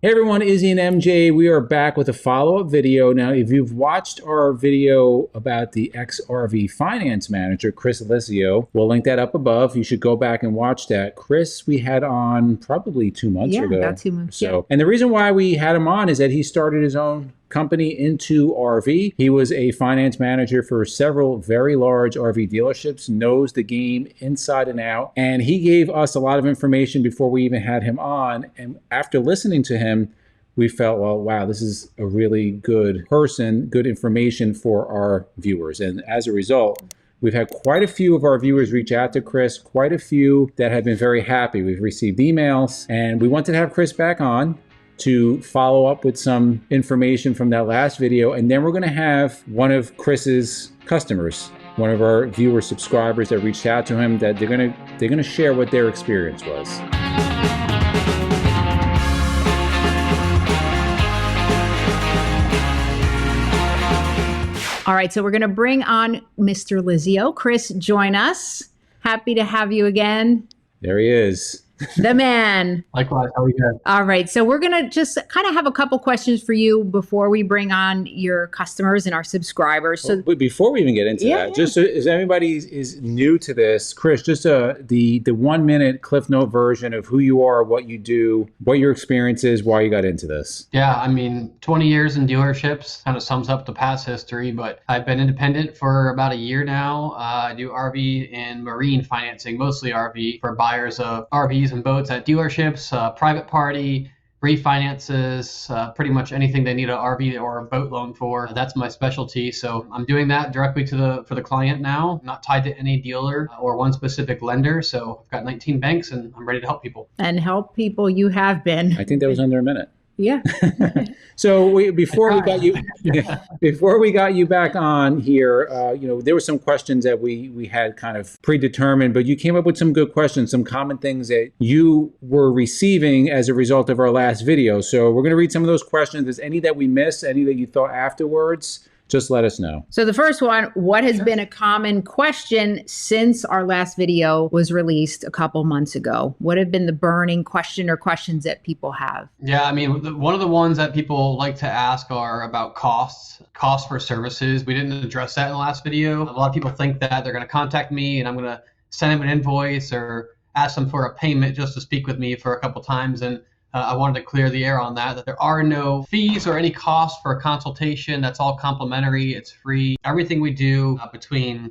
Hey everyone, Izzy and MJ. We are back with a follow-up video. Now, if you've watched our video about the ex-RV finance manager, Chris Alessio, we'll link that up above. You should go back and watch that. Chris, we had on probably 2 months ago. About 2 months. So, and the reason why we had him on is that he started his own company into RV. He was a finance manager for several very large RV dealerships, knows the game inside and out. And he gave us a lot of information before we even had him on. And after listening to him, we felt, well, wow, this is a really good person, good information for our viewers. And as a result, we've had quite a few of our viewers reach out to Chris, quite a few that have been very happy. We've received emails, and we wanted to have Chris back on to follow up with some information from that last video. And then we're gonna have one of Chris's customers, one of our viewer subscribers that reached out to him, that they're gonna share what their experience was. All right, so we're going to bring on Mr. Lizio. Chris, join us. Happy to have you again. There he is. The man. Likewise, how are you guys? All right, so we're going to just kind of have a couple questions for you before we bring on your customers and our subscribers. So, but before we even get into that, just so, as anybody is new to this, Chris, just the 1 minute Cliff Note version of who you are, what you do, what your experience is, why you got into this. Yeah, I mean, 20 years in dealerships kind of sums up the past history, but I've been independent for about a year now. I do RV and marine financing, mostly RV, for buyers of RVs and boats at dealerships, private party, refinances, pretty much anything they need an RV or a boat loan for. That's my specialty. So I'm doing that directly for the client now, not tied to any dealer or one specific lender. So I've got 19 banks and I'm ready to help people. And help people you have been. I think that was under a minute. Yeah. So before we got you back on here, there were some questions that we had kind of predetermined, but you came up with some good questions, some common things that you were receiving as a result of our last video. So we're going to read some of those questions. If there's any that we missed, any that you thought afterwards, just let us know. So the first one, what has been a common question since our last video was released a couple months ago? What have been the burning question or questions that people have? Yeah, I mean, one of the ones that people like to ask are about costs for services. We didn't address that in the last video. A lot of people think that they're going to contact me and I'm going to send them an invoice or ask them for a payment just to speak with me for a couple times. And I wanted to clear the air on that there are no fees or any costs for a consultation. That's all complimentary. It's free. Everything we do between,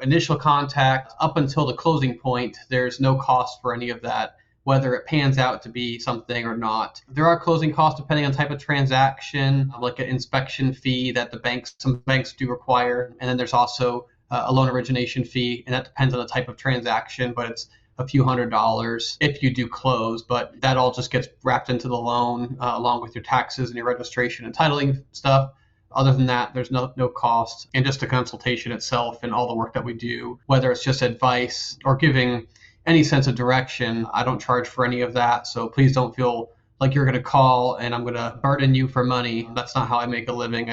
initial contact up until the closing point, there's no cost for any of that, whether it pans out to be something or not. There are closing costs depending on type of transaction, like an inspection fee that some banks do require. And then there's also a loan origination fee, and that depends on the type of transaction, but it's a few $100s if you do close, but that all just gets wrapped into the loan along with your taxes and your registration and titling stuff. Other than that, there's no cost. And just the consultation itself and all the work that we do, whether it's just advice or giving any sense of direction, I don't charge for any of that. So please don't feel like you're going to call and I'm going to burden you for money. That's not how I make a living.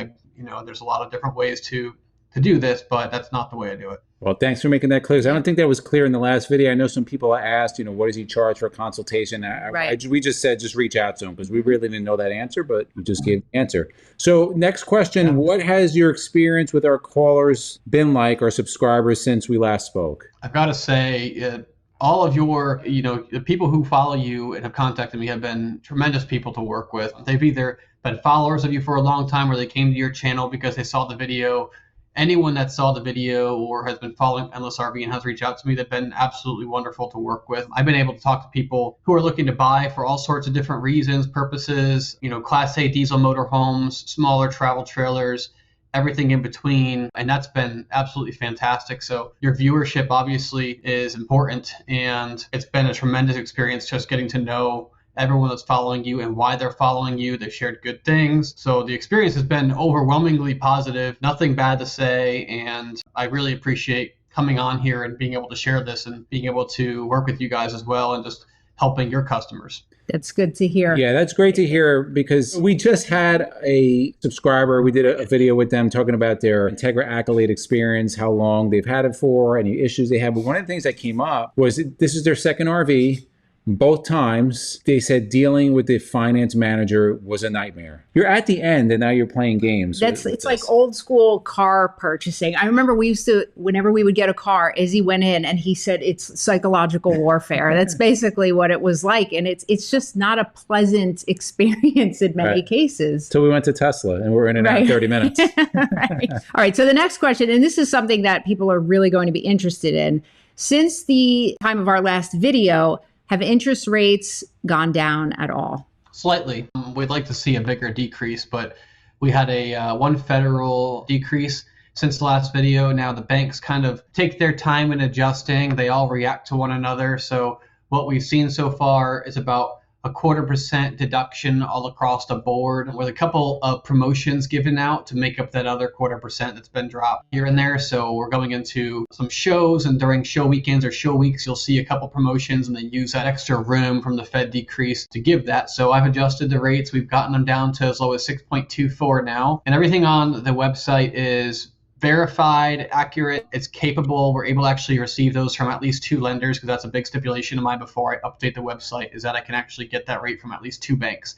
There's a lot of different ways to do this, but that's not the way I do it. Well, thanks for making that clear. I don't think that was clear in the last video. I know some people asked, what does he charge for a consultation? We just said, just reach out to him because we really didn't know that answer, but you just gave the answer. So next question, what has your experience with our callers been like, our subscribers, since we last spoke? I've got to say, all of your, the people who follow you and have contacted me have been tremendous people to work with. They've either been followers of you for a long time or they came to your channel because they saw the video. Anyone that saw the video or has been following Endless RV and has reached out to me, they've been absolutely wonderful to work with. I've been able to talk to people who are looking to buy for all sorts of different reasons, purposes, Class A diesel motorhomes, smaller travel trailers, everything in between. And that's been absolutely fantastic. So your viewership obviously is important. And it's been a tremendous experience just getting to know everyone that's following you and why they're following you. They've shared good things. So the experience has been overwhelmingly positive, nothing bad to say. And I really appreciate coming on here and being able to share this and being able to work with you guys as well and just helping your customers. That's good to hear. Yeah, that's great to hear because we just had a subscriber. We did a video with them talking about their Integra Accolade experience, how long they've had it for, any issues they have. But one of the things that came up was this is their second RV. Both times they said dealing with the finance manager was a nightmare. You're at the end and now you're playing games. It's like old school car purchasing. I remember we used to, whenever we would get a car, Izzy went in and he said it's psychological warfare. That's basically what it was like. And it's just not a pleasant experience in many cases. So we went to Tesla and we're in and out in 30 minutes. Right. All right. So the next question, and this is something that people are really going to be interested in. Since the time of our last video, have interest rates gone down at all? Slightly. We'd like to see a bigger decrease, but we had a one federal decrease since the last video. Now the banks kind of take their time in adjusting. They all react to one another. So what we've seen so far is about a 0.25% deduction all across the board, with a couple of promotions given out to make up that other 0.25% that's been dropped here and there. So we're going into some shows, and during show weekends or show weeks, you'll see a couple promotions, and they use that extra room from the Fed decrease to give that. So I've adjusted the rates. We've gotten them down to as low as 6.24 now. And everything on the website is verified, accurate, it's capable. We're able to actually receive those from at least 2 lenders, because that's a big stipulation of mine before I update the website, is that I can actually get that rate from at least 2 banks,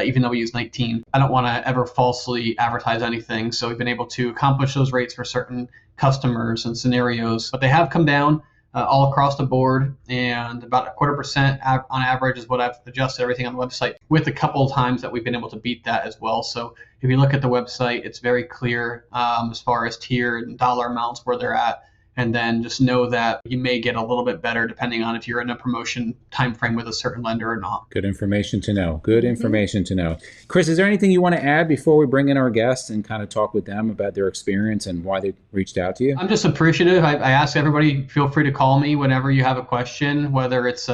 even though we use 19. I don't want to ever falsely advertise anything, so we've been able to accomplish those rates for certain customers and scenarios, but they have come down all across the board, and about a 0.25% on average is what I've adjusted everything on the website, with a couple of times that we've been able to beat that as well. So if you look at the website, it's very clear as far as tier and dollar amounts where they're at. And then just know that you may get a little bit better depending on if you're in a promotion time frame with a certain lender or not. Good information to know. Good information to know. Chris, is there anything you want to add before we bring in our guests and kind of talk with them about their experience and why they reached out to you? I'm just appreciative. I ask everybody, feel free to call me whenever you have a question, whether it's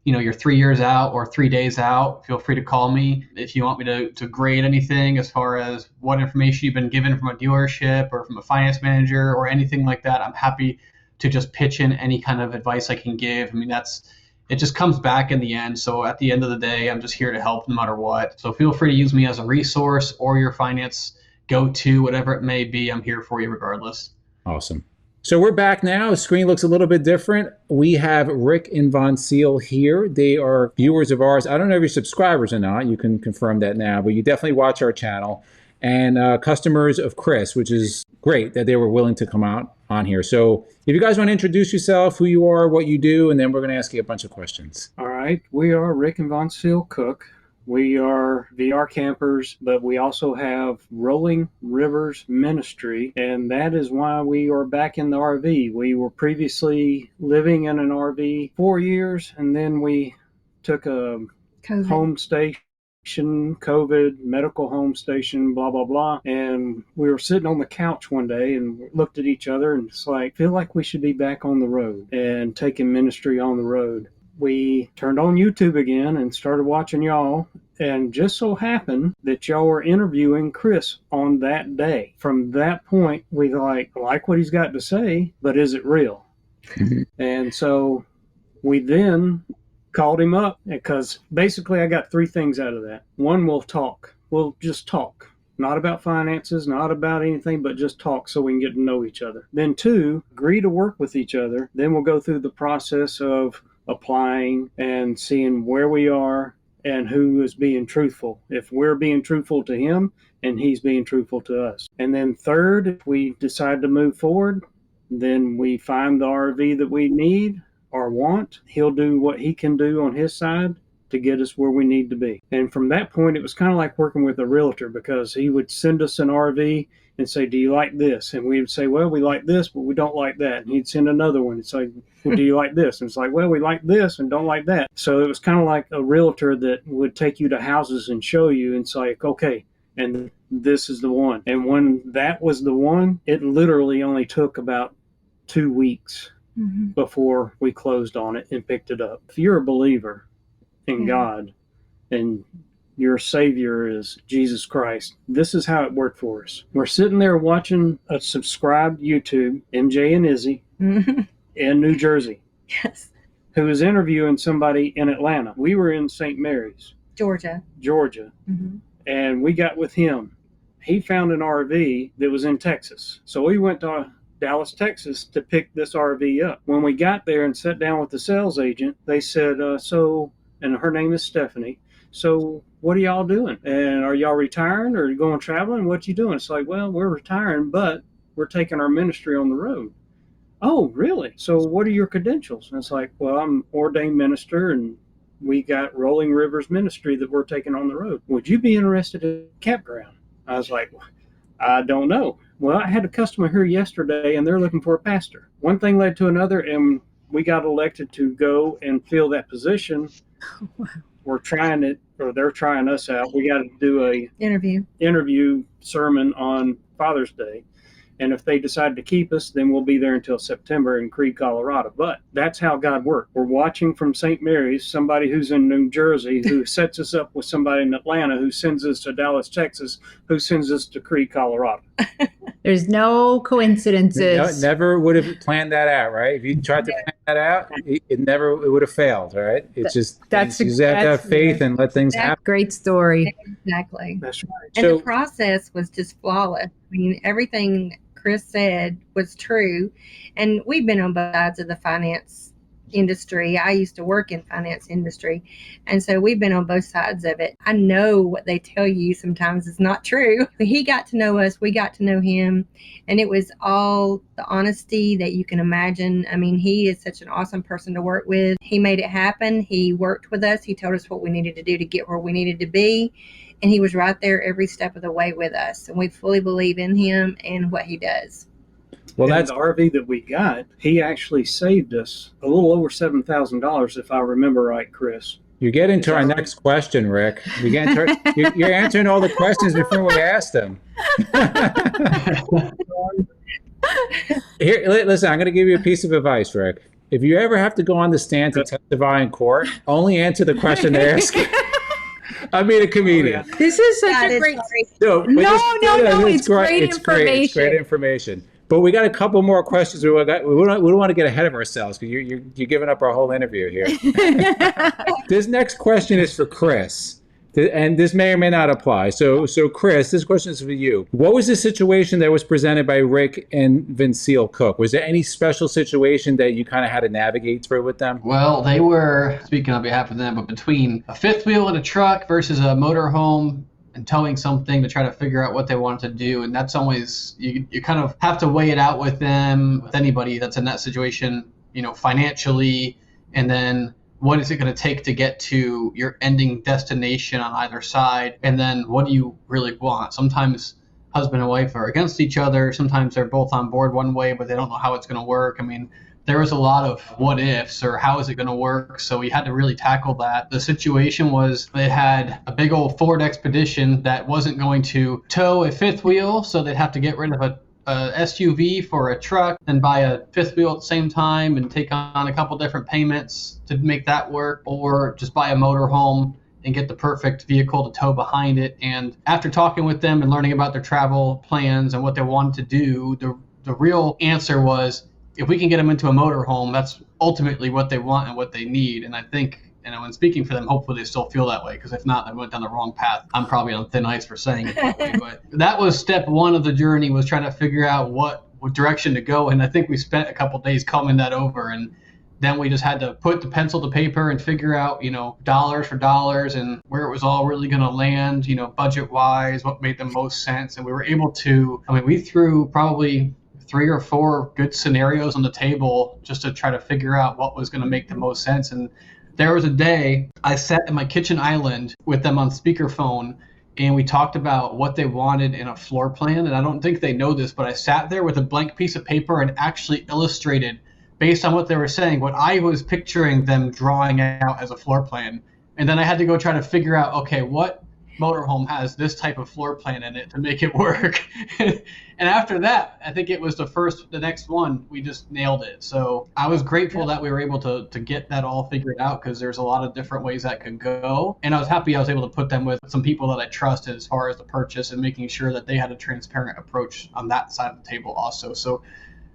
you're 3 years out or 3 days out. Feel free to call me. If you want me to grade anything as far as what information you've been given from a dealership or from a finance manager or anything like that, I'm happy to just pitch in any kind of advice I can give. I mean, it just comes back in the end. So at the end of the day, I'm just here to help no matter what. So feel free to use me as a resource or your finance go-to, whatever it may be. I'm here for you regardless. Awesome. So we're back now. The screen looks a little bit different. We have Rick and Von Seal here. They are viewers of ours. I don't know if you're subscribers or not. You can confirm that now, but you definitely watch our channel. And customers of Chris, which is great that they were willing to come out on here. So if you guys want to introduce yourself, who you are, what you do, and then we're going to ask you a bunch of questions. All right. We are Rick and Von Seal Cook. We are VR campers, but we also have Rolling Rivers Ministry, and that is why we are back in the RV. We were previously living in an RV 4 years, and then we took a home station, COVID, medical home station, blah, blah, blah. And we were sitting on the couch one day and looked at each other and it's like, feel like we should be back on the road and taking ministry on the road. We turned on YouTube again and started watching y'all, and just so happened that y'all were interviewing Chris on that day. From that point, we like what he's got to say, but is it real? And so we then called him up, because basically I got 3 things out of that. One, we'll talk. We'll just talk. Not about finances, not about anything, but just talk so we can get to know each other. Then 2, agree to work with each other. Then we'll go through the process of applying and seeing where we are and who is being truthful. If we're being truthful to him and he's being truthful to us. And then 3rd, if we decide to move forward, then we find the RV that we need or want. He'll do what he can do on his side to get us where we need to be. And from that point, it was kind of like working with a realtor, because he would send us an RV and say, do you like this? And we would say, well, we like this, but we don't like that. And he'd send another one and say, well, do you like this? And it's like, well, we like this and don't like that. So it was kind of like a realtor that would take you to houses and show you, and it's like, okay, and this is the one. And when that was the one, it literally only took about 2 weeks before we closed on it and picked it up. If you're a believer in God and your Savior is Jesus Christ, this is how it worked for us. We're sitting there watching a subscribed YouTube, MJ and Izzy, in New Jersey, who was interviewing somebody in Atlanta. We were in St. Mary's, Georgia. And we got with him. He found an RV that was in Texas. So we went to Dallas, Texas to pick this RV up. When we got there and sat down with the sales agent, they said, and her name is Stephanie, so what are y'all doing? And are y'all retiring or going traveling? What you doing? It's like, well, we're retiring, but we're taking our ministry on the road. Oh, really? So what are your credentials? And it's like, well, I'm ordained minister and we got Rolling Rivers Ministry that we're taking on the road. Would you be interested in a campground? I was like, I don't know. Well, I had a customer here yesterday and they're looking for a pastor. One thing led to another and we got elected to go and fill that position. Wow. We're trying it, or they're trying us out. We got to do a interview sermon on Father's Day. And if they decide to keep us, then we'll be there until September in Creede, Colorado. But that's how God works. We're watching from St. Mary's, somebody who's in New Jersey, who sets us up with somebody in Atlanta, who sends us to Dallas, Texas, who sends us to Creede, Colorado. There's no coincidences. Never would have planned that out, right? If you tried to plan that out, it would have failed, right? It's just, you have to have faith and let things happen. Great story. Exactly. That's right. And the process was just flawless. I mean, everything Chris said was true. And we've been on both sides of the finance industry. I used to work in finance industry. And so we've been on both sides of it. I know what they tell you sometimes is not true. He got to know us. We got to know him. And it was all the honesty that you can imagine. I mean, he is such an awesome person to work with. He made it happen. He worked with us. He told us what we needed to do to get where we needed to be. And he was right there every step of the way with us. And we fully believe in him and what he does. Well, that's the RV that we got. He actually saved us a little over $7,000, if I remember right, Chris. You get into our next question, Rick. You're answering all the questions before we asked them. Here, listen, I'm going to give you a piece of advice, Rick. If you ever have to go on the stand to testify in court, only answer the question they ask you. I mean, a comedian. Oh, yeah. This is such a great. No, it's great information. It's great information. But we got a couple more questions. We don't want to get ahead of ourselves because you're giving up our whole interview here. This next question is for Chris, and this may or may not apply. So Chris, this question is for you. What was the situation that was presented by Rick and Vincile Cook? Was there any special situation that you kind of had to navigate through with them? Well, they were, speaking on behalf of them, but between a fifth wheel in a truck versus a motorhome and towing something to try to figure out what they wanted to do. And that's always, you kind of have to weigh it out with them, with anybody that's in that situation, financially, and then what is it going to take to get to your ending destination on either side? And then what do you really want? Sometimes husband and wife are against each other. Sometimes they're both on board one way, but they don't know how it's going to work. I mean, there was a lot of what ifs or how is it going to work. So we had to really tackle that. The situation was they had a big old Ford Expedition that wasn't going to tow a fifth wheel. So they'd have to get rid of a SUV for a truck and buy a fifth wheel at the same time and take on a couple different payments to make that work, or just buy a motorhome and get the perfect vehicle to tow behind it. And after talking with them and learning about their travel plans and what they wanted to do, the real answer was, if we can get them into a motorhome, that's ultimately what they want and what they need. And I think, when speaking for them, hopefully they still feel that way, because if not, they went down the wrong path. I'm probably on thin ice for saying it that way, but that was step one of the journey, was trying to figure out what direction to go. And I think we spent a couple days combing that over, and then we just had to put the pencil to paper and figure out, dollars for dollars and where it was all really going to land, budget wise, what made the most sense. And we were able to, we threw probably 3 or 4 good scenarios on the table just to try to figure out what was going to make the most sense. And there was a day I sat in my kitchen island with them on speakerphone, and we talked about what they wanted in a floor plan. And I don't think they know this, but I sat there with a blank piece of paper and actually illustrated, based on what they were saying, what I was picturing them drawing out as a floor plan. And then I had to go try to figure out, okay, what motorhome has this type of floor plan in it to make it work. And after that, I think it was the next one, we just nailed it. So I was grateful that we were able to get that all figured out, because there's a lot of different ways that could go. And I was happy I was able to put them with some people that I trusted as far as the purchase, and making sure that they had a transparent approach on that side of the table also. So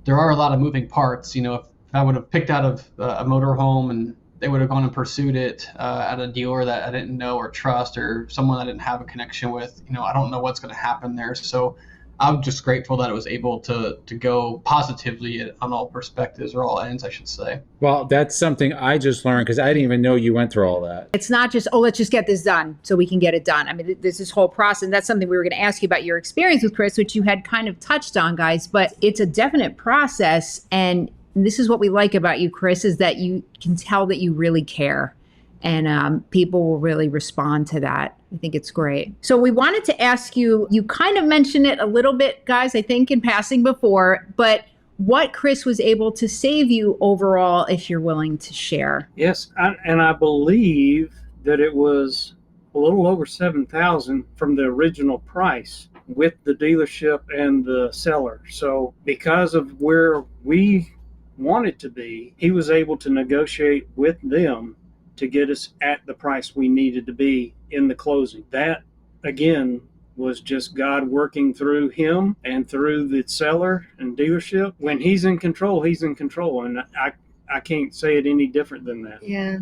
there are a lot of moving parts. If I would have picked out of a motorhome and they would have gone and pursued it at a dealer that I didn't know or trust, or someone I didn't have a connection with, I don't know what's going to happen there. So I'm just grateful that it was able to go positively on all perspectives, or all ends, I should say. Well, that's something I just learned because I didn't even know you went through all that. It's not just, oh, let's just get this done so we can get it done. I mean, there's this whole process. And that's something we were going to ask you about your experience with Chris, which you had kind of touched on, guys, but it's a definite process. And this is what we like about you, Chris, is that you can tell that you really care. And people will really respond to that. I think it's great. So we wanted to ask you, you kind of mentioned it a little bit, guys, I think in passing before, but what Chris was able to save you overall, if you're willing to share. Yes, and I believe that it was a little over $7,000 from the original price with the dealership and the seller. So because of where we wanted to be, he was able to negotiate with them to get us at the price we needed to be in the closing. That, again, was just God working through him and through the seller and dealership. When he's in control, he's in control. And I can't say it any different than that. Yeah.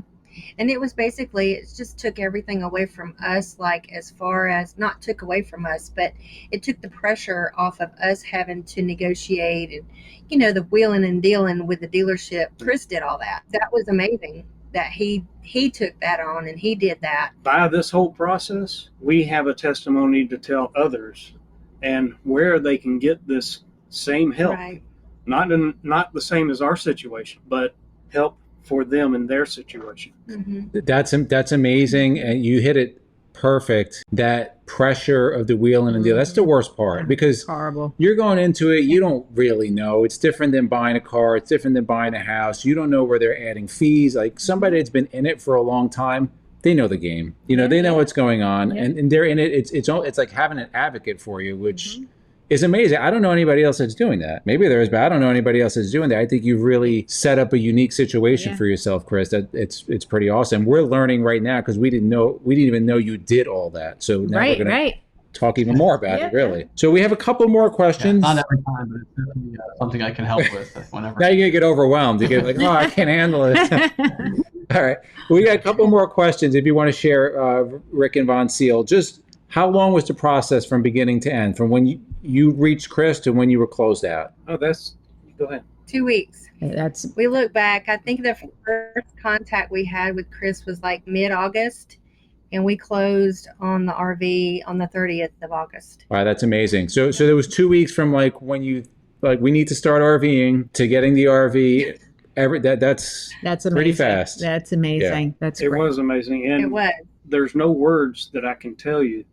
And it was basically, it just took everything away from us, like as far as, not took away from us, but it took the pressure off of us having to negotiate and, you know, the wheeling and dealing with the dealership. Chris did all that. That was amazing that he took that on and he did that. By this whole process, we have a testimony to tell others and where they can get this same help. Right. Not the same as our situation, but help for them in their situation. Mm-hmm. That's amazing, and you hit it perfect. That pressure of the wheeling and deal, that's the worst part, because Horrible. you're going into it, you don't really know. It's different than buying a car, it's different than buying a house. You don't know where they're adding fees. Like somebody that's been in it for a long time, they know the game. You know, they know what's going on, and they're in it. It's like having an advocate for you, which is amazing. I don't know anybody else that's doing that. Maybe there is, but I don't know anybody else that's doing that. I think you've really set up a unique situation for yourself, Chris. That it's pretty awesome. We're learning right now because we didn't even know you did all that. So now we're going to talk even more about it, really. So we have a couple more questions. Not every time, but it's definitely something I can help with whenever. Now you're going to get overwhelmed. You get like, oh, I can't handle it. All right. We got a couple more questions if you want to share, Rick and Von Seal. Just how long was the process from beginning to end, from when you reached Chris to when you were closed out? Oh, go ahead. 2 weeks. We look back, I think the first contact we had with Chris was like mid-August, and we closed on the RV on the 30th of August. Wow, that's amazing. So there was 2 weeks from like when you we need to start RVing to getting the RV. That's amazing. Pretty fast. That's amazing. Yeah. That's It great. was amazing. And It was. there's no words that I can tell you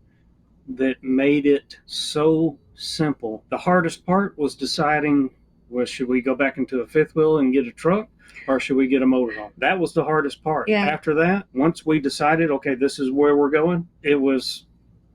that made it so simple. The hardest part was deciding, well, should we go back into a fifth wheel and get a truck, or should we get a motorhome? That was the hardest part. Yeah. After that, once we decided, okay, this is where we're going, it was,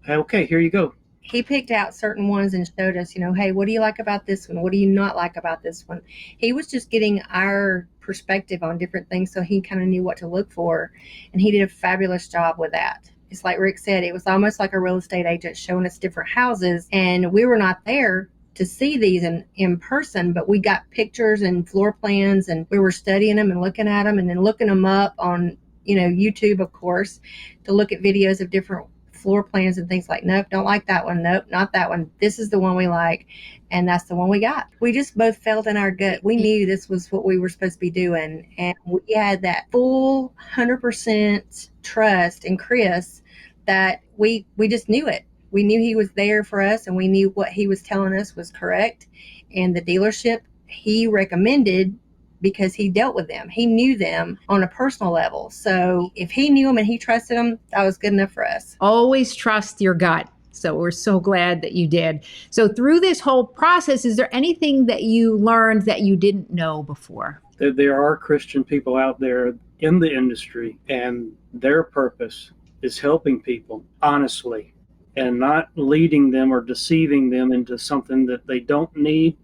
hey, okay, here you go. He picked out certain ones and showed us, hey, what do you like about this one? What do you not like about this one? He was just getting our perspective on different things, so he kind of knew what to look for, and he did a fabulous job with that. It's like Rick said, it was almost like a real estate agent showing us different houses, and we were not there to see these in person, but we got pictures and floor plans, and we were studying them and looking at them, and then looking them up on YouTube, of course, to look at videos of different floor plans and things. Like, nope, don't like that one. Nope, not that one. This is the one we like, and that's the one we got. We just both felt in our gut, we knew this was what we were supposed to be doing, and we had that full 100% trust in Chris that we just knew it. We knew he was there for us, and we knew what he was telling us was correct. And the dealership he recommended, because he dealt with them, he knew them on a personal level. So if he knew them and he trusted them, that was good enough for us. Always trust your gut. So we're so glad that you did. So through this whole process, is there anything that you learned that you didn't know before? There are Christian people out there in the industry, and their purpose is helping people honestly and not leading them or deceiving them into something that they don't need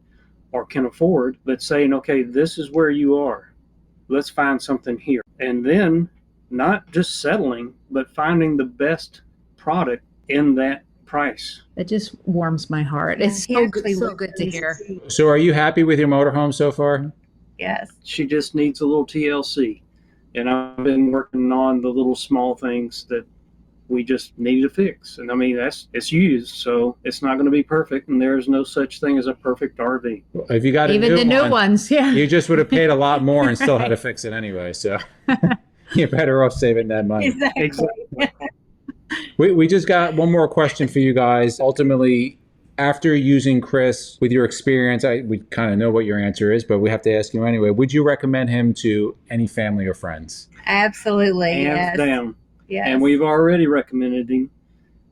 or can afford, but saying, okay, this is where you are. Let's find something here. And then not just settling, but finding the best product in that price. That just warms my heart. It's so good to hear. So are you happy with your motorhome so far? Yes. She just needs a little TLC. And I've been working on the little small things that we just needed a fix. And I mean, it's used, so it's not going to be perfect, and there's no such thing as a perfect RV. If you got Even the new ones, yeah. You just would have paid a lot more and still had to fix it anyway. So you're better off saving that money. Exactly. We just got one more question for you guys. Ultimately, after using Chris, with your experience, we kind of know what your answer is, but we have to ask you anyway. Would you recommend him to any family or friends? Absolutely. Hands yes. down. Yes. And we've already recommended him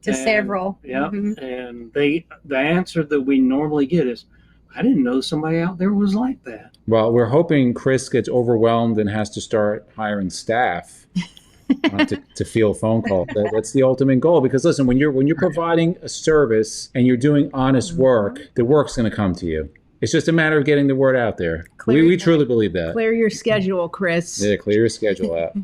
to several. Yeah. Mhm. And the answer that we normally get is, I didn't know somebody out there was like that. Well, we're hoping Chris gets overwhelmed and has to start hiring staff to field phone calls. That's the ultimate goal. Because listen, when you're providing a service and you're doing honest work, the work's going to come to you. It's just a matter of getting the word out there. We truly believe that. Clear your schedule, Chris. Yeah, clear your schedule out.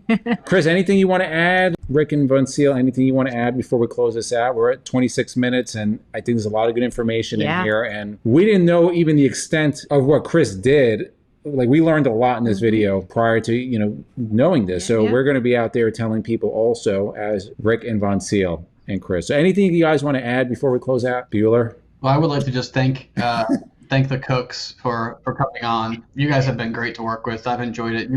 Chris, anything you want to add? Rick and Von Seal, anything you want to add before we close this out? We're at 26 minutes, and I think there's a lot of good information in here. And we didn't know even the extent of what Chris did. Like, we learned a lot in this video prior to, knowing this. So we're going to be out there telling people also as Rick and Von Seal and Chris. So anything you guys want to add before we close out? Bueller? Well, I would like to just thank the cooks for coming on. You guys have been great to work with. I've enjoyed it.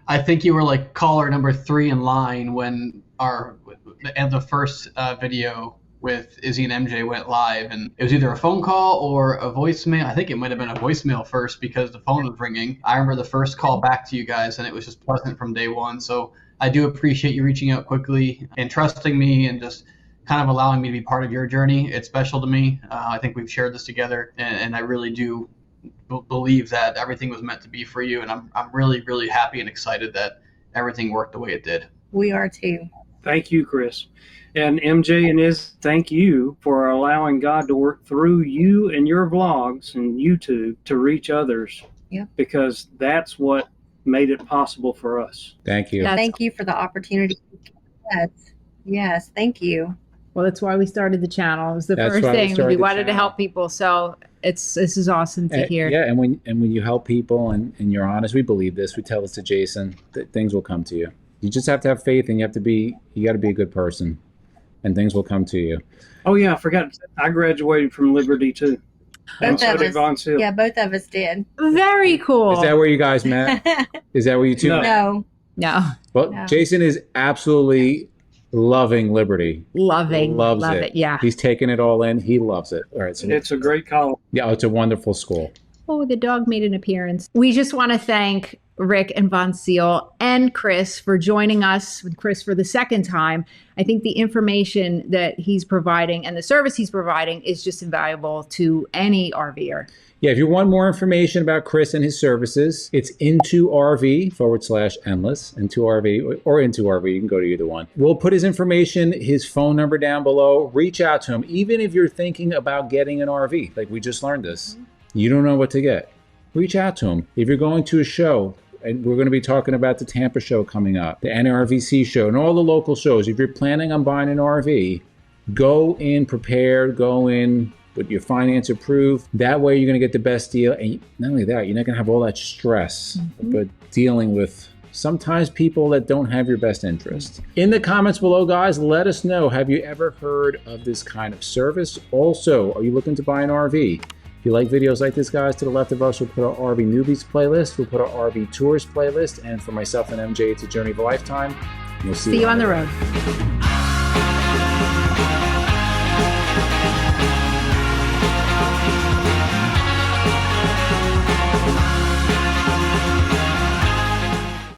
I think you were like caller number 3 in line when the first video with Izzy and MJ went live, and it was either a phone call or a voicemail. I think it might have been a voicemail first because the phone was ringing. I remember the first call back to you guys, and it was just pleasant from day one. So I do appreciate you reaching out quickly and trusting me and just kind of allowing me to be part of your journey. It's special to me. I think we've shared this together, and I really do believe that everything was meant to be for you. And I'm really, really happy and excited that everything worked the way it did. We are too. Thank you, Chris. And MJ and thank you for allowing God to work through you and your vlogs and YouTube to reach others. Yeah. Because that's what made it possible for us. Thank you. Thank you for the opportunity. Yes, thank you. Well, that's why we started the channel. It was the first thing. We wanted to help people. So this is awesome to hear. Yeah, and when you help people and you're honest, we believe this. We tell this to Jason, that things will come to you. You just have to have faith, and you got to be a good person, and things will come to you. Oh yeah, I forgot. I graduated from Liberty too. Both of us. Yeah, both of us did. Very cool. Is that where you guys met? Is that where you two met? No. Well, no. Jason is absolutely loving Liberty. Loves it. Yeah. He's taking it all in. He loves it. All right. So it's a great college. Yeah, it's a wonderful school. Oh, the dog made an appearance. We just want to thank Rick and Von Seal and Chris for joining us with Chris for the second time. I think the information that he's providing and the service he's providing is just invaluable to any RVer. Yeah, if you want more information about Chris and his services, it's IntoRV/endless, IntoRV, or IntoRV. You can go to either one. We'll put his information, his phone number down below. Reach out to him, even if you're thinking about getting an RV. Like we just learned this. You don't know what to get. Reach out to him. If you're going to a show, and we're going to be talking about the Tampa show coming up, the NRVC show, and all the local shows. If you're planning on buying an RV, go in prepared, go in with your finance approved. That way you're going to get the best deal. And not only that, you're not going to have all that stress, but dealing with sometimes people that don't have your best interest. In the comments below, guys, let us know, have you ever heard of this kind of service? Also, are you looking to buy an RV? If you like videos like this, guys, to the left of us, we'll put our RV Newbies playlist. We'll put our RV Tours playlist. And for myself and MJ, it's a journey of a lifetime. We'll see you on the road.